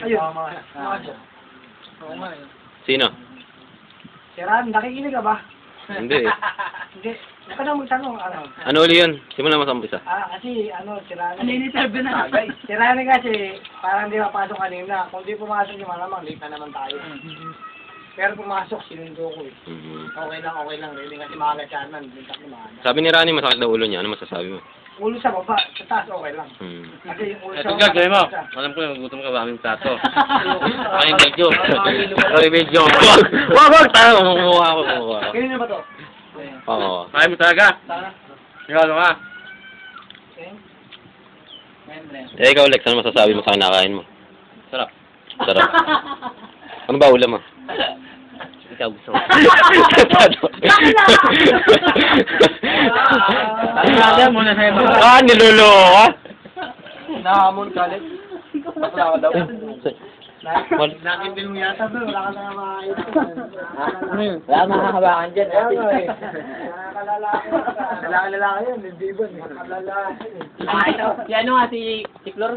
Ayun. Oo nga eh. Sino? Si Ram, nakikinig ka ba? Hindi eh. Hindi. Huwag ka na magtanong, ano? Ano uli yun? Simula mo sa umpisa. Kasi, si Rani. Ini-interview na. Si Rani kasi, parang di mapasok kanina. Kung di pumasok yung malamang, late na naman tayo. Pero pumasok, sinundo ko eh. Mhm. Okay lang. Really, kasi makakasyanan. Lintak naman. Sabi ni Rani, masakit na ulo niya. Ano masasabi mo? Ulo sa baba, sa taas okay lang. Hmm. Kasi yung ulo sa Ito baba. gagawin mo. Alam ko yung gutom ka ba aming plato. Ay, medyo. Ay, medyo. Wag! Tayo! Kumuha. Ganyan na ba to? Oo. Kaya mo talaga. Sana. Sigado ka. Okay. Eh, ikaw, Lex, ano masasabi mo sa kinakain mo? Sarap. Sarap. Ano ba ulam mo? Ikaw gusto mo. Talaga muna sa'yo ba? Niloloko ka? Nahamon ka ulit. Bakla ka daw. Wal- Nakipil mo yata bro, wala ka na makakita. Wala makakabakan dyan. Nakakalala yun, hindi ba? Nakakalala. Si ano nga, si Flor